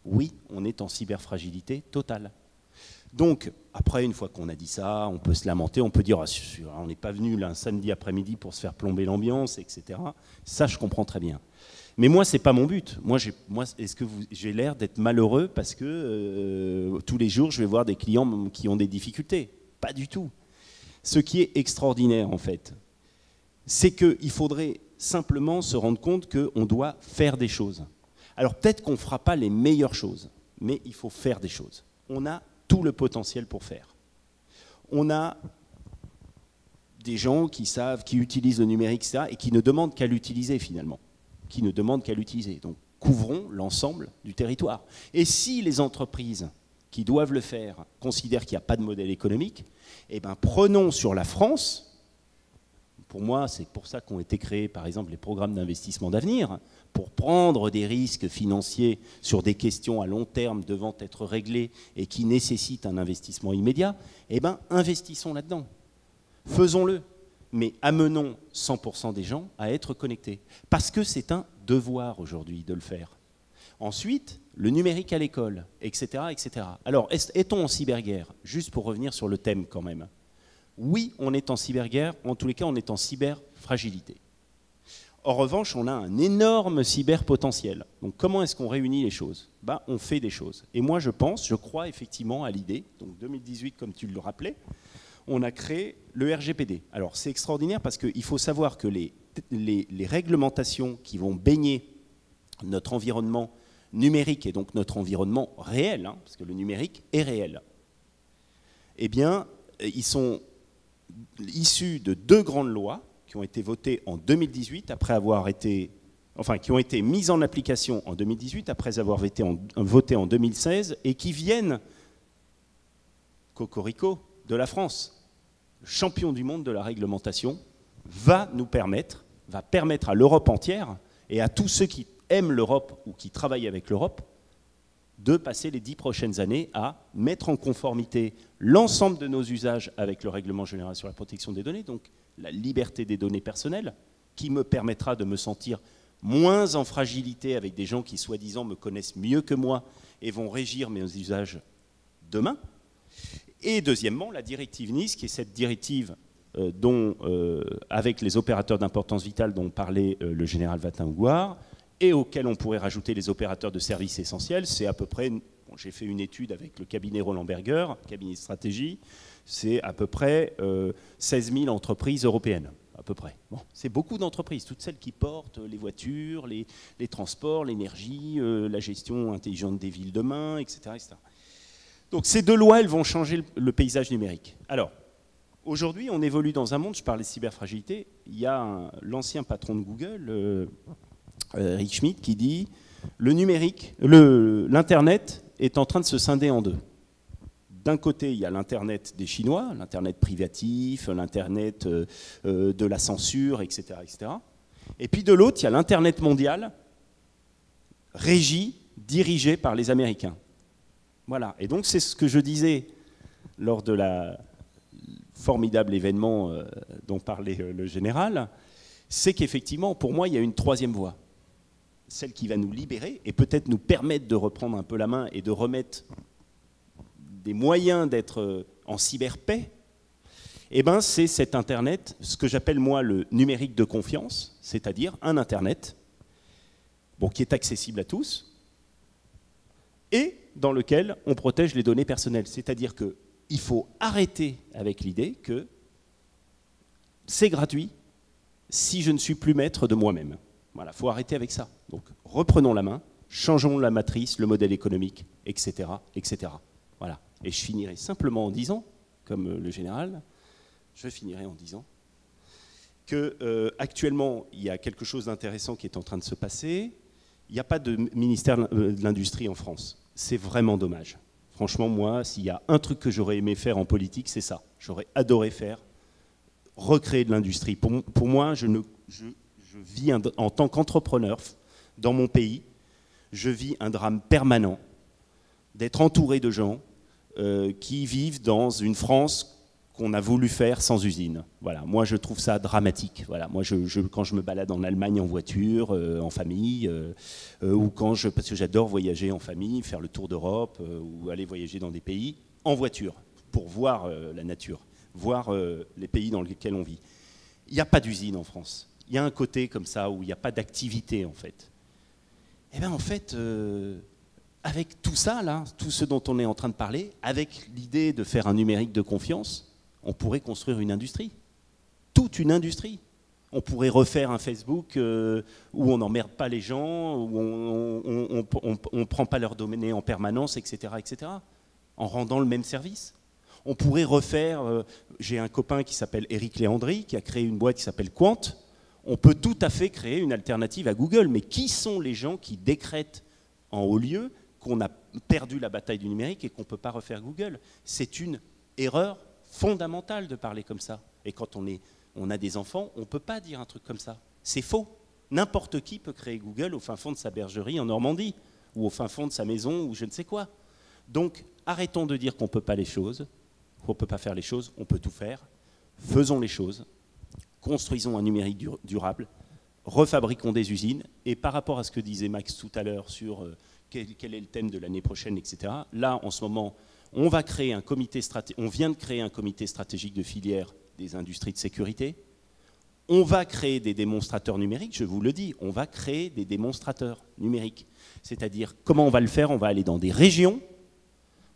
Oui, on est en cyberfragilité totale. Donc, après, une fois qu'on a dit ça, on peut se lamenter, on peut dire on n'est pas venu là, un samedi après-midi pour se faire plomber l'ambiance, etc. Ça, je comprends très bien. Mais moi, ce n'est pas mon but. Est-ce que j'ai l'air d'être malheureux parce que tous les jours, je vais voir des clients qui ont des difficultés? Pas du tout. Ce qui est extraordinaire, en fait, c'est qu'il faudrait simplement se rendre compte qu'on doit faire des choses. Alors peut-être qu'on ne fera pas les meilleures choses, mais il faut faire des choses. On a tout le potentiel pour faire. On a des gens qui savent, qui utilisent le numérique, etc., et qui ne demandent qu'à l'utiliser finalement. Qui ne demandent qu'à l'utiliser. Donc couvrons l'ensemble du territoire. Et si les entreprises qui doivent le faire considèrent qu'il n'y a pas de modèle économique, eh ben, prenons sur la France, Pour moi, c'est pour ça qu'ont été créés, par exemple, les programmes d'investissement d'avenir, pour prendre des risques financiers sur des questions à long terme devant être réglées et qui nécessitent un investissement immédiat. Eh bien, investissons là-dedans. Faisons-le. Mais amenons 100% des gens à être connectés. Parce que c'est un devoir aujourd'hui de le faire. Ensuite, le numérique à l'école, etc., etc. Alors, est-on en cyberguerre? Juste pour revenir sur le thème quand même. Oui, on est en cyberguerre. En tous les cas, on est en cyberfragilité. En revanche, on a un énorme cyberpotentiel. Donc, comment est-ce qu'on réunit les choses? Ben, on fait des choses. Et moi, je crois effectivement à l'idée. Donc, 2018, comme tu le rappelais, on a créé le RGPD. Alors, c'est extraordinaire parce qu'il faut savoir que les réglementations qui vont baigner notre environnement numérique et donc notre environnement réel, hein, parce que le numérique est réel, eh bien, ils sont issus de 2 grandes lois qui ont été votées en 2018, qui ont été mises en application en 2018, après avoir été votées en 2016, et qui viennent, cocorico, de la France. Le champion du monde de la réglementation va permettre à l'Europe entière et à tous ceux qui aiment l'Europe ou qui travaillent avec l'Europe de passer les 10 prochaines années à mettre en conformité l'ensemble de nos usages avec le règlement général sur la protection des données, donc la liberté des données personnelles, qui me permettra de me sentir moins en fragilité avec des gens qui, soi-disant, me connaissent mieux que moi et vont régir mes usages demain. Et deuxièmement, la directive Nice, qui est cette directive avec les opérateurs d'importance vitale dont parlait le général Vatin-Houguard, et auquel on pourrait rajouter les opérateurs de services essentiels. C'est à peu près, j'ai fait une étude avec le cabinet Roland Berger, cabinet de stratégie, c'est à peu près 16 000 entreprises européennes, à peu près. Bon, c'est beaucoup d'entreprises, toutes celles qui portent les voitures, les transports, l'énergie, la gestion intelligente des villes demain, etc., etc. Donc ces 2 lois, elles vont changer le paysage numérique. Alors, aujourd'hui, on évolue dans un monde, je parlais de cyberfragilité, il y a l'ancien patron de Google, Eric Schmidt, qui dit le numérique, l'Internet est en train de se scinder en 2. D'un côté, il y a l'Internet des Chinois, l'Internet privatif, l'Internet de la censure, etc., etc. Et puis de l'autre, il y a l'Internet mondial, régi, dirigé par les Américains. Voilà. Et donc, c'est ce que je disais lors de la formidable événement dont parlait le général, c'est qu'effectivement, pour moi, il y a une 3e voie. Celle qui va nous libérer et peut-être nous permettre de reprendre un peu la main et de remettre des moyens d'être en cyberpaix, eh ben, c'est cet Internet, ce que j'appelle moi le numérique de confiance, c'est-à-dire un Internet qui est accessible à tous et dans lequel on protège les données personnelles. C'est-à-dire qu'il faut arrêter avec l'idée que c'est gratuit si je ne suis plus maître de moi-même. Voilà, il faut arrêter avec ça. Donc, reprenons la main, changeons la matrice, le modèle économique, etc., etc. Voilà. Et je finirai simplement en disant, comme le général, qu'actuellement, il y a quelque chose d'intéressant qui est en train de se passer. Il n'y a pas de ministère de l'Industrie en France. C'est vraiment dommage. Franchement, moi, s'il y a un truc que j'aurais aimé faire en politique, c'est ça. J'aurais adoré recréer de l'industrie. Pour moi, je vis en tant qu'entrepreneur dans mon pays, je vis un drame permanent d'être entouré de gens qui vivent dans une France qu'on a voulu faire sans usine. Voilà, moi je trouve ça dramatique. Voilà, moi quand je me balade en Allemagne en voiture, en famille, ou parce que j'adore voyager en famille, faire le tour d'Europe, ou aller voyager dans des pays en voiture pour voir la nature, voir les pays dans lesquels on vit. Il n'y a pas d'usine en France. Il y a un côté comme ça où il n'y a pas d'activité en fait. Et bien en fait, avec tout ça là, tout ce dont on est en train de parler, avec l'idée de faire un numérique de confiance, on pourrait construire une industrie, toute une industrie. On pourrait refaire un Facebook où on n'emmerde pas les gens, où on ne prend pas leurs données en permanence, etc., etc., en rendant le même service. On pourrait refaire, j'ai un copain qui s'appelle Eric Léandri, qui a créé une boîte qui s'appelle Quant. On peut tout à fait créer une alternative à Google, mais qui sont les gens qui décrètent en haut lieu qu'on a perdu la bataille du numérique et qu'on ne peut pas refaire Google? C'est une erreur fondamentale de parler comme ça. Et quand on on a des enfants, on ne peut pas dire un truc comme ça. C'est faux. N'importe qui peut créer Google au fin fond de sa bergerie en Normandie, ou au fin fond de sa maison, ou je ne sais quoi. Donc, arrêtons de dire qu'on ne peut pas les choses, qu'on ne peut pas faire les choses, on peut tout faire. Faisons les choses, construisons un numérique durable, refabriquons des usines, et par rapport à ce que disait Max tout à l'heure sur quel est le thème de l'année prochaine, etc., là, en ce moment, on vient de créer un comité stratégique de filière des industries de sécurité. On va créer des démonstrateurs numériques, je vous le dis, on va créer des démonstrateurs numériques. C'est-à-dire, comment on va le faire? On va aller dans des régions,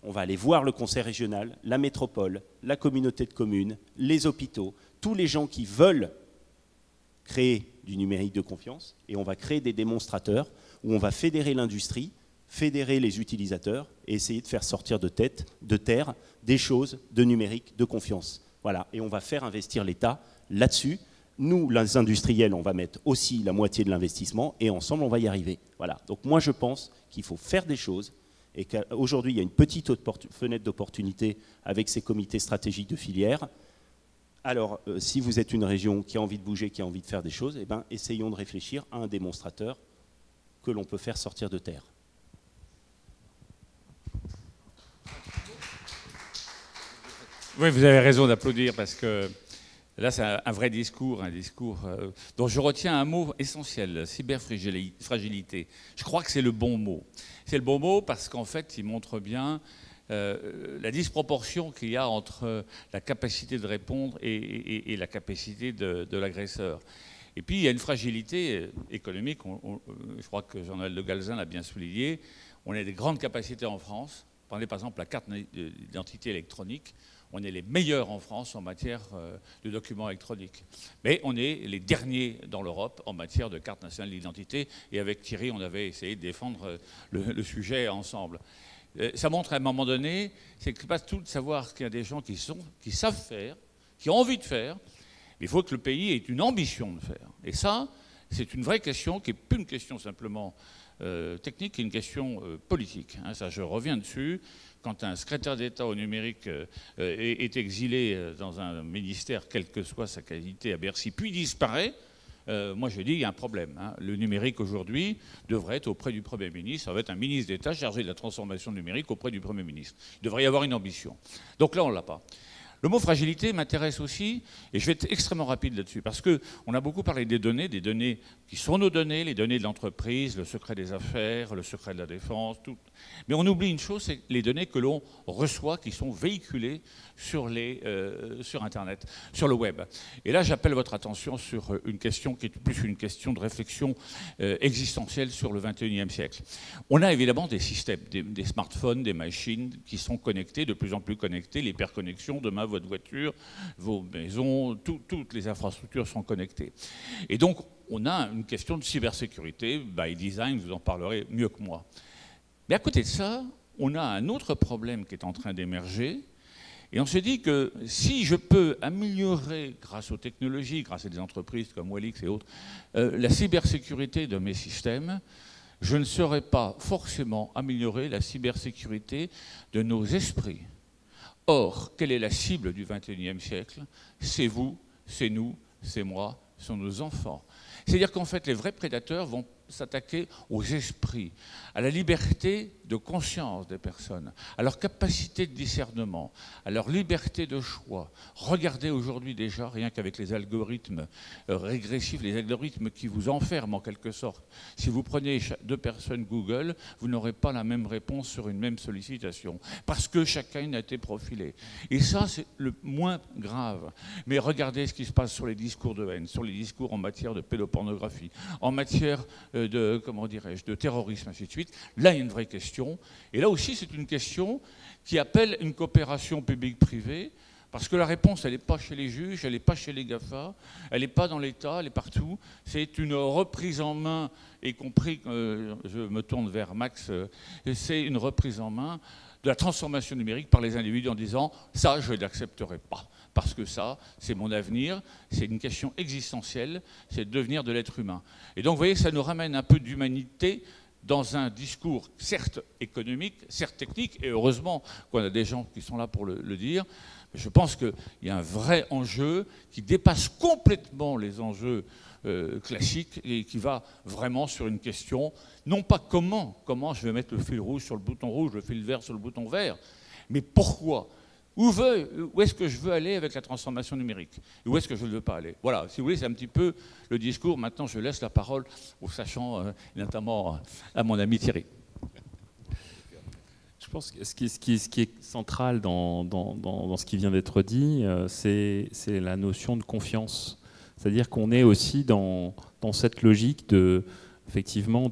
on va aller voir le conseil régional, la métropole, la communauté de communes, les hôpitaux, tous les gens qui veulent créer du numérique de confiance, et on va créer des démonstrateurs où on va fédérer l'industrie, fédérer les utilisateurs et essayer de faire sortir de terre des choses de numérique de confiance. Voilà, et on va faire investir l'État là-dessus. Nous, les industriels, on va mettre aussi la moitié de l'investissement et ensemble, on va y arriver. Voilà. Donc moi, je pense qu'il faut faire des choses et qu'aujourd'hui, il y a une petite fenêtre d'opportunité avec ces comités stratégiques de filière. Alors, si vous êtes une région qui a envie de bouger, qui a envie de faire des choses, eh ben, essayons de réfléchir à un démonstrateur que l'on peut faire sortir de terre. Oui, vous avez raison d'applaudir parce que là, c'est un vrai discours, dont je retiens un mot essentiel, cyberfragilité. Je crois que c'est le bon mot. C'est le bon mot parce qu'en fait, il montre bien la disproportion qu'il y a entre la capacité de répondre et la capacité de l'agresseur. Et puis, il y a une fragilité économique. Je crois que Jean-Noël Le Galzin l'a bien souligné. On a des grandes capacités en France. Prenez par exemple la carte d'identité électronique. On est les meilleurs en France en matière de documents électroniques. Mais on est les derniers dans l'Europe en matière de carte nationale d'identité. Et avec Thierry, on avait essayé de défendre le sujet ensemble. Ça montre à un moment donné, c'est que c'est pas tout de savoir qu'il y a des gens qui savent faire, qui ont envie de faire. Mais il faut que le pays ait une ambition de faire. Et ça, c'est une vraie question qui n'est plus une question simplement technique, qui est une question politique. Hein, ça, je reviens dessus. Quand un secrétaire d'État au numérique est exilé dans un ministère, quelle que soit sa qualité à Bercy, puis disparaît, moi je dis il y a un problème. Hein. Le numérique aujourd'hui devrait être auprès du Premier ministre. Ça va être un ministre d'État chargé de la transformation numérique auprès du Premier ministre. Il devrait y avoir une ambition. Donc là, on ne l'a pas. Le mot fragilité m'intéresse aussi, et je vais être extrêmement rapide là-dessus, parce qu'on a beaucoup parlé des données qui sont nos données, les données de l'entreprise, le secret des affaires, le secret de la défense, tout. Mais on oublie une chose, c'est les données que l'on reçoit, qui sont véhiculées sur Internet, sur le web. Et là, j'appelle votre attention sur une question qui est plus une question de réflexion existentielle sur le XXIe siècle. On a évidemment des systèmes, des smartphones, des machines qui sont connectées, de plus en plus connectées, l'hyperconnexion, demain votre voiture, vos maisons, toutes les infrastructures sont connectées. Et donc, on a une question de cybersécurité, by design, vous en parlerez mieux que moi. Mais à côté de ça, on a un autre problème qui est en train d'émerger, et on se dit que si je peux améliorer, grâce aux technologies, grâce à des entreprises comme Wellix et autres, la cybersécurité de mes systèmes, je ne saurais pas forcément améliorer la cybersécurité de nos esprits. Or, quelle est la cible du XXIe siècle? C'est vous, c'est nous, c'est moi, ce sont nos enfants. C'est-à-dire qu'en fait, les vrais prédateurs vont s'attaquer aux esprits, à la liberté de conscience des personnes, à leur capacité de discernement, à leur liberté de choix. Regardez aujourd'hui déjà, rien qu'avec les algorithmes régressifs, les algorithmes qui vous enferment en quelque sorte. Si vous prenez 2 personnes Google, vous n'aurez pas la même réponse sur une même sollicitation, parce que chacun a été profilé. Et ça, c'est le moins grave. Mais regardez ce qui se passe sur les discours de haine, sur les discours en matière de pédopornographie, en matière de terrorisme, ainsi de suite. Là, il y a une vraie question. Et là aussi, c'est une question qui appelle une coopération publique-privée, parce que la réponse, elle n'est pas chez les juges, elle n'est pas chez les GAFA, elle n'est pas dans l'État, elle est partout. C'est une reprise en main, y compris, je me tourne vers Max, c'est une reprise en main de la transformation numérique par les individus en disant « ça, je ne l'accepterai pas ». Parce que ça, c'est mon avenir, c'est une question existentielle, c'est le devenir de l'être humain. Et donc, vous voyez, ça nous ramène un peu d'humanité dans un discours, certes économique, certes technique, et heureusement qu'on a des gens qui sont là pour le dire, Je pense qu'il y a un vrai enjeu qui dépasse complètement les enjeux classique et qui va vraiment sur une question, non pas comment je vais mettre le fil rouge sur le bouton rouge, le fil vert sur le bouton vert, mais pourquoi. Où est-ce que je veux aller avec la transformation numérique? Et où est-ce que je ne veux pas aller? Voilà, si vous voulez, c'est un petit peu le discours. Maintenant, je laisse la parole aux sachants, notamment à mon ami Thierry. Je pense que ce qui est central dans ce qui vient d'être dit, c'est la notion de confiance. C'est-à-dire qu'on est aussi dans cette logique effectivement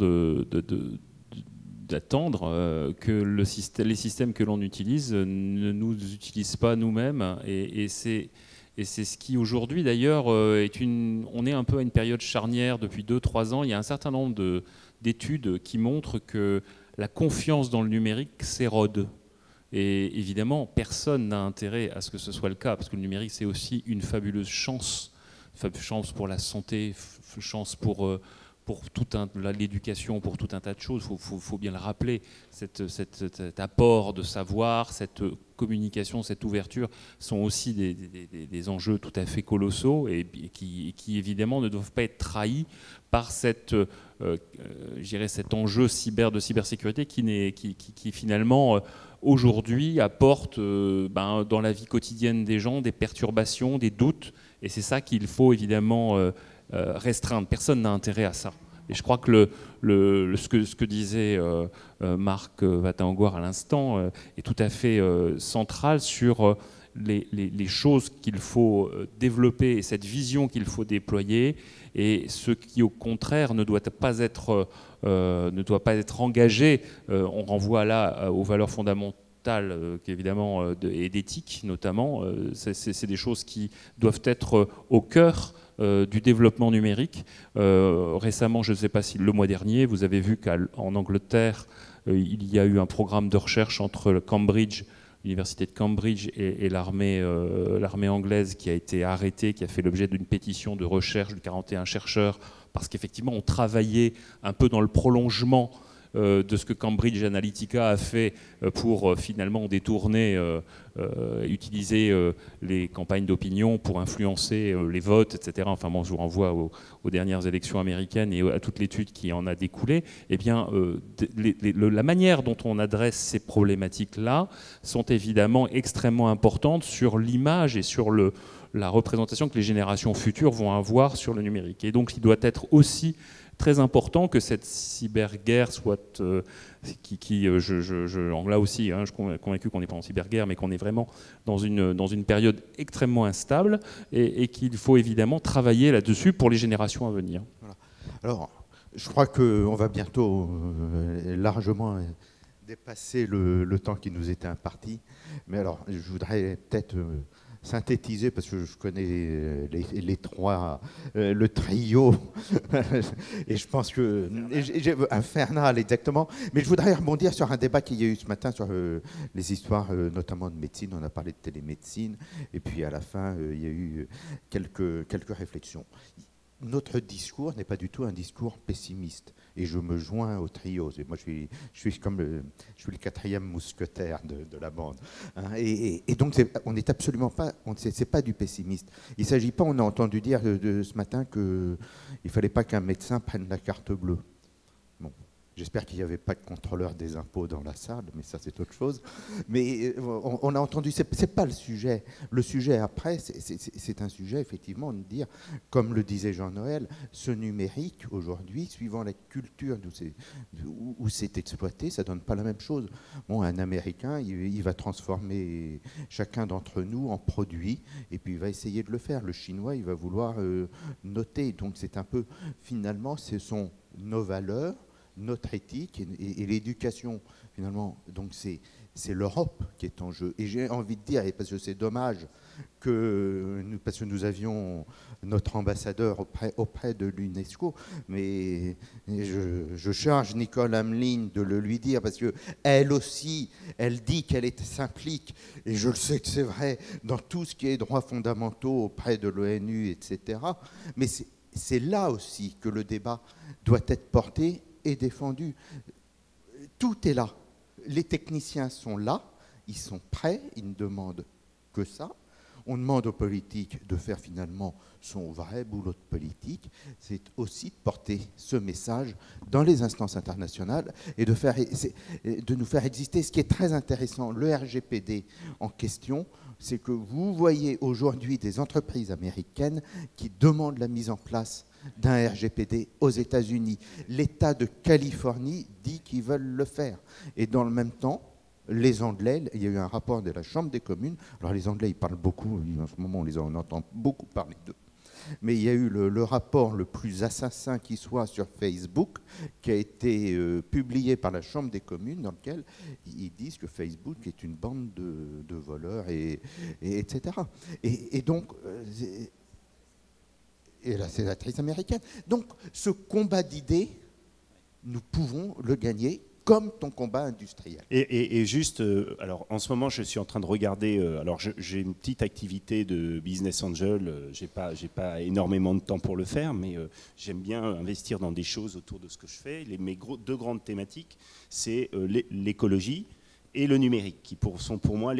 d'attendre que les systèmes que l'on utilise ne nous utilisent pas nous-mêmes. Et c'est ce qui aujourd'hui d'ailleurs on est un peu à une période charnière depuis 2-3 ans. Il y a un certain nombre d'études qui montrent que la confiance dans le numérique s'érode. Et évidemment, personne n'a intérêt à ce que ce soit le cas, parce que le numérique, c'est aussi une fabuleuse chance chance pour la santé, chance pour l'éducation, pour tout un tas de choses. Il faut bien le rappeler, cet apport de savoir, cette communication, cette ouverture sont aussi des enjeux tout à fait colossaux et qui évidemment ne doivent pas être trahis par cet enjeu de cybersécurité qui finalement aujourd'hui apporte dans la vie quotidienne des gens des perturbations, des doutes, et c'est ça qu'il faut évidemment restreindre. Personne n'a intérêt à ça. Et je crois que ce que disait Marc Watenhaugoire à l'instant est tout à fait central sur les choses qu'il faut développer et cette vision qu'il faut déployer, et ce qui au contraire ne doit pas être engagé. On renvoie là aux valeurs fondamentales évidemment et d'éthique notamment. C'est des choses qui doivent être au cœur du développement numérique. Récemment, je ne sais pas si le mois dernier, vous avez vu qu'en Angleterre, il y a eu un programme de recherche entre l'université de Cambridge et l'armée anglaise qui a été arrêtée, qui a fait l'objet d'une pétition de recherche de 41 chercheurs, parce qu'effectivement, on travaillait un peu dans le prolongement de ce que Cambridge Analytica a fait pour finalement détourner, utiliser les campagnes d'opinion pour influencer les votes, etc. Enfin bon, je vous renvoie aux dernières élections américaines et à toute l'étude qui en a découlé. Eh bien, la manière dont on adresse ces problématiques-là sont évidemment extrêmement importantes sur l'image et sur la représentation que les générations futures vont avoir sur le numérique. Et donc, il doit être aussi très important que cette cyberguerre soit, là aussi, je suis convaincu qu'on n'est pas en cyberguerre, mais qu'on est vraiment dans une période extrêmement instable et qu'il faut évidemment travailler là-dessus pour les générations à venir. Voilà. Alors, je crois qu'on va bientôt largement dépasser le temps qui nous était imparti, mais alors, je voudrais peut-être synthétiser, parce que je connais les trois, le trio, et je pense que... Infernal, exactement. Mais je voudrais rebondir sur un débat qu'il y a eu ce matin sur les histoires, notamment de médecine. On a parlé de télémédecine, et puis à la fin, il y a eu quelques réflexions. Notre discours n'est pas du tout un discours pessimiste, et je me joins au trio. Et moi, je suis le quatrième mousquetaire de la bande. Hein, et donc, on n'est absolument pas, c'est pas du pessimiste. Il s'agit pas. On a entendu dire ce matin qu'il fallait pas qu'un médecin prenne la carte bleue. Bon. J'espère qu'il n'y avait pas de contrôleur des impôts dans la salle, mais ça, c'est autre chose. Mais on a entendu, c'est pas le sujet. Le sujet, après, c'est un sujet, effectivement, de dire, comme le disait Jean-Noël, ce numérique, aujourd'hui, suivant la culture où c'est exploité, ça donne pas la même chose. Bon, un Américain, il va transformer chacun d'entre nous en produit, et puis il va essayer de le faire. Le Chinois, il va vouloir noter. Donc, c'est un peu, finalement, ce sont nos valeurs, notre éthique et l'éducation, finalement. Donc c'est l'Europe qui est en jeu. Et j'ai envie de dire, et parce que c'est dommage parce que nous avions notre ambassadeur auprès de l'UNESCO, mais je charge Nicole Hamelin de le lui dire, parce qu'elle aussi, elle dit qu'elle s'implique, et je le sais que c'est vrai, dans tout ce qui est droits fondamentaux auprès de l'ONU, etc. Mais c'est là aussi que le débat doit être porté et défendu. Tout est là. Les techniciens sont là, ils sont prêts, ils ne demandent que ça. On demande aux politiques de faire finalement son vrai boulot de politique, c'est aussi de porter ce message dans les instances internationales et de nous faire exister. Ce qui est très intéressant, le RGPD en question, c'est que vous voyez aujourd'hui des entreprises américaines qui demandent la mise en place d'un RGPD aux États-Unis. L'État de Californie dit qu'ils veulent le faire. Et dans le même temps, les Anglais, il y a eu un rapport de la Chambre des communes. Alors les Anglais, ils parlent beaucoup, en ce moment on entend beaucoup parler d'eux. Mais il y a eu le rapport le plus assassin qui soit sur Facebook, qui a été publié par la Chambre des communes, dans lequel ils disent que Facebook est une bande de voleurs, etc. Et donc, et la sénatrice américaine. Donc, ce combat d'idées, nous pouvons le gagner comme ton combat industriel. Et juste, alors en ce moment, je suis en train de regarder. Alors, j'ai une petite activité de business angel. J'ai pas énormément de temps pour le faire, mais j'aime bien investir dans des choses autour de ce que je fais. Mes deux grandes thématiques, c'est l'écologie et le numérique, qui sont pour moi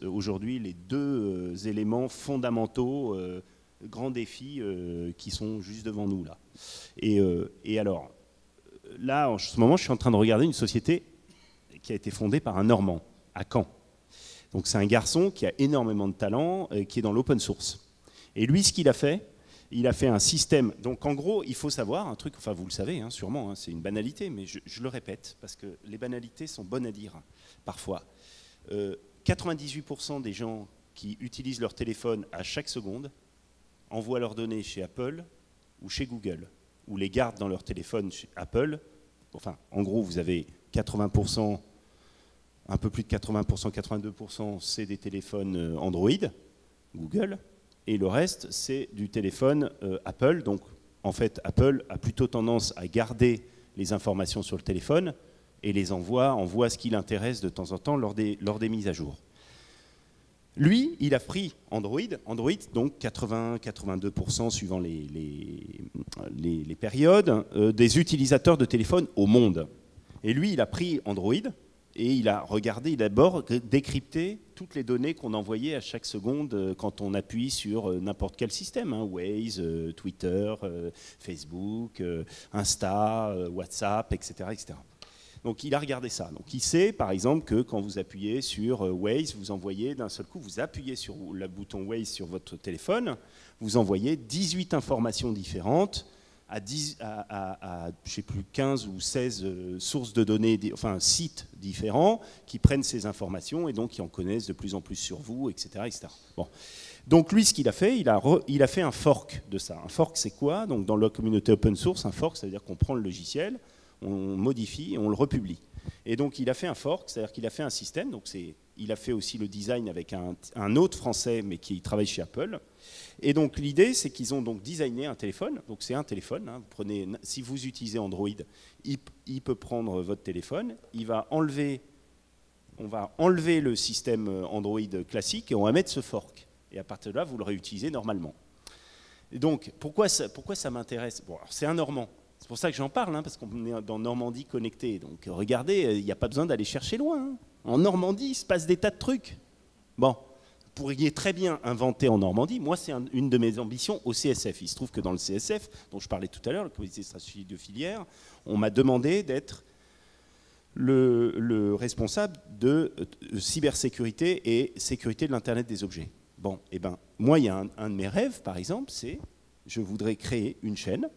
aujourd'hui les deux éléments fondamentaux, grands défis qui sont juste devant nous là. Et alors. Là, en ce moment, je suis en train de regarder une société qui a été fondée par un Normand, à Caen. Donc c'est un garçon qui a énormément de talent, qui est dans l'open source. Et lui, ce qu'il a fait, il a fait un système. Donc en gros, il faut savoir un truc, enfin vous le savez hein, sûrement, hein, c'est une banalité, mais je le répète, parce que les banalités sont bonnes à dire, parfois. 98% des gens qui utilisent leur téléphone à chaque seconde envoient leurs données chez Apple ou chez Google, ou les gardent dans leur téléphone chez Apple. Enfin, en gros, vous avez 80%, un peu plus de 80%, 82%, c'est des téléphones Android, Google, et le reste, c'est du téléphone Apple. Donc, en fait, Apple a plutôt tendance à garder les informations sur le téléphone et les envoie ce qui l'intéresse de temps en temps lors des mises à jour. Lui, il a pris Android, donc 80-82% suivant les périodes, des utilisateurs de téléphone au monde. Et lui, il a pris Android et il a regardé, il a d'abord décrypté toutes les données qu'on envoyait à chaque seconde quand on appuie sur n'importe quel système, hein, Waze, Twitter, Facebook, Insta, WhatsApp, etc., etc. Donc il a regardé ça. Donc il sait par exemple que quand vous appuyez sur Waze, vous envoyez d'un seul coup, vous appuyez sur le bouton Waze sur votre téléphone, vous envoyez 18 informations différentes à je sais plus, 15 ou 16 sources de données, enfin sites différents qui prennent ces informations et donc qui en connaissent de plus en plus sur vous, etc. etc. Bon. Donc lui, ce qu'il a fait, il a fait un fork de ça. Un fork, c'est quoi? Donc dans la communauté open source, un fork, ça veut dire qu'on prend le logiciel, on modifie et on le republie. Et donc il a fait un fork, c'est-à-dire qu'il a fait un système, donc il a fait aussi le design avec un autre français, mais qui travaille chez Apple. Et donc l'idée, c'est qu'ils ont donc designé un téléphone, donc c'est un téléphone, hein, si vous utilisez Android, il peut prendre votre téléphone, on va enlever le système Android classique et on va mettre ce fork. Et à partir de là, vous le réutilisez normalement. Et donc pourquoi ça m'intéresse? Bon, alors c'est un Normand. C'est pour ça que j'en parle, hein, parce qu'on est dans Normandie connectée. Donc regardez, il n'y a pas besoin d'aller chercher loin. Hein. En Normandie, il se passe des tas de trucs. Bon, vous pourriez très bien inventer en Normandie. Moi, c'est une de mes ambitions au CSF. Il se trouve que dans le CSF, dont je parlais tout à l'heure, le comité stratégique de filière, on m'a demandé d'être le responsable de cybersécurité et sécurité de l'Internet des objets. Bon, et ben, moi, il y a un de mes rêves, par exemple, c'est je voudrais créer une chaîne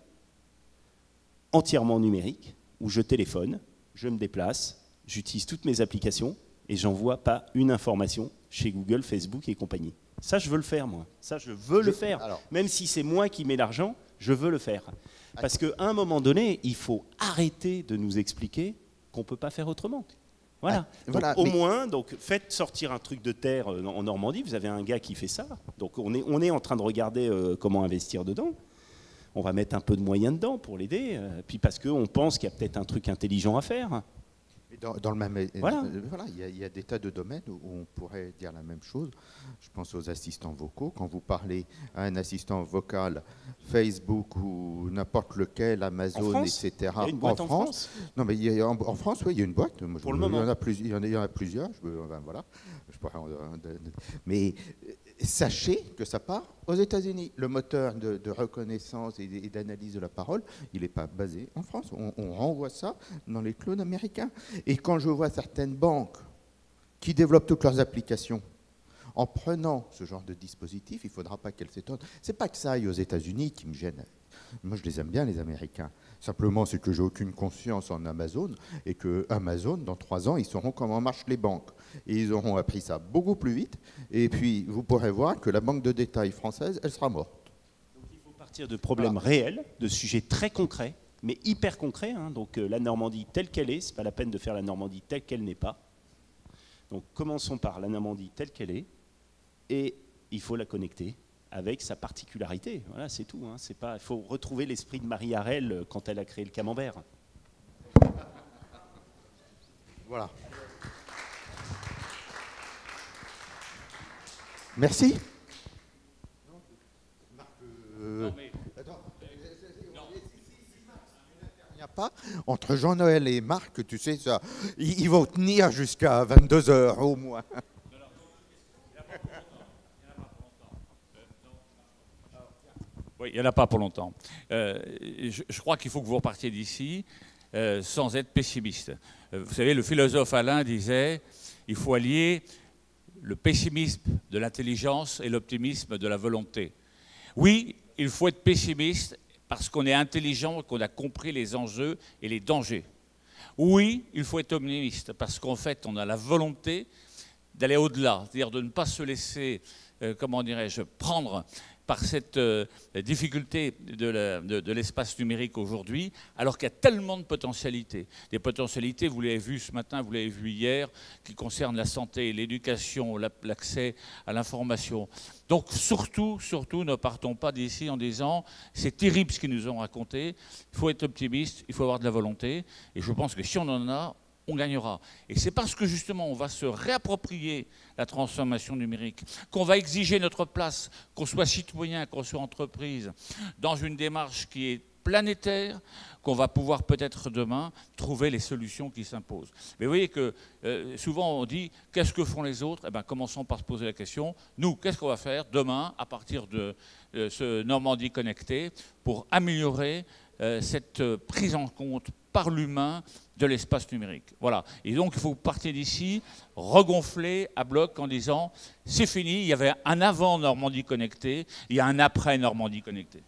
entièrement numérique, où je téléphone, je me déplace, j'utilise toutes mes applications et j'envoie pas une information chez Google, Facebook et compagnie. Ça, je veux le faire, moi. Ça, je veux le faire. Alors, même si c'est moi qui mets l'argent, je veux le faire. Parce qu'à un moment donné, il faut arrêter de nous expliquer qu'on ne peut pas faire autrement. Voilà. Donc, au moins, faites sortir un truc de terre en Normandie. Vous avez un gars qui fait ça. Donc on est en train de regarder comment investir dedans. On va mettre un peu de moyens dedans pour l'aider, puis parce qu'on pense qu'il y a peut-être un truc intelligent à faire. Dans le même, Voilà. Voilà, il y a des tas de domaines où on pourrait dire la même chose. Je pense aux assistants vocaux. Quand vous parlez à un assistant vocal, Facebook ou n'importe lequel, Amazon, etc. Il y a une boîte en France. Non, mais en France, oui, il y a une boîte. Pour le moment. Il y en a plusieurs. Voilà. Mais sachez que ça part aux États-Unis. Le moteur de reconnaissance et d'analyse de la parole, il n'est pas basé en France. On renvoie ça dans les clones américains. Et quand je vois certaines banques qui développent toutes leurs applications en prenant ce genre de dispositif, il ne faudra pas qu'elles s'étonnent. Ce n'est pas que ça aille aux États-Unis qui me gêne. Moi, je les aime bien, les Américains. Simplement, c'est que j'ai aucune confiance en Amazon et que Amazon, dans 3 ans, ils sauront comment marchent les banques. Et ils auront appris ça beaucoup plus vite. Et puis, vous pourrez voir que la banque de détail française, elle sera morte. Donc, il faut partir de problèmes réels, de sujets très concrets, mais hyper concrets. Hein. Donc, la Normandie telle qu'elle est, ce n'est pas la peine de faire la Normandie telle qu'elle n'est pas. Donc, commençons par la Normandie telle qu'elle est. Et il faut la connecter avec sa particularité. Voilà, c'est tout. Hein. C'est pas, il faut retrouver l'esprit de Marie Harel quand elle a créé le camembert. Voilà. Merci. Il n'y a pas entre Jean-Noël et Marc, tu sais ça, ils vont tenir jusqu'à 22h au moins. Oui, il n'y en a pas pour longtemps. Je crois qu'il faut que vous repartiez d'ici sans être pessimiste. Vous savez, le philosophe Alain disait il faut allier le pessimisme de l'intelligence et l'optimisme de la volonté. Oui, il faut être pessimiste parce qu'on est intelligent et qu'on a compris les enjeux et les dangers. Oui, il faut être optimiste parce qu'en fait, on a la volonté d'aller au-delà, c'est-à-dire de ne pas se laisser, comment dirais-je, prendre par cette difficulté de l'espace numérique aujourd'hui, alors qu'il y a tellement de potentialités. Des potentialités, vous l'avez vu ce matin, vous l'avez vu hier, qui concernent la santé, l'éducation, l'accès à l'information. Donc surtout, ne partons pas d'ici en disant c'est terrible ce qu'ils nous ont raconté, il faut être optimiste, il faut avoir de la volonté, et je pense que si on en a, on gagnera. Et c'est parce que justement on va se réapproprier la transformation numérique, qu'on va exiger notre place, qu'on soit citoyen, qu'on soit entreprise, dans une démarche qui est planétaire, qu'on va pouvoir peut-être demain trouver les solutions qui s'imposent. Mais vous voyez que souvent on dit qu'est-ce que font les autres? Eh bien, commençons par se poser la question, nous, qu'est-ce qu'on va faire demain à partir de ce Normandie connecté pour améliorer cette prise en compte par l'humain de l'espace numérique. Voilà. Et donc, il faut partir d'ici, regonfler à bloc en disant c'est fini, il y avait un avant Normandie connectée, il y a un après Normandie connectée.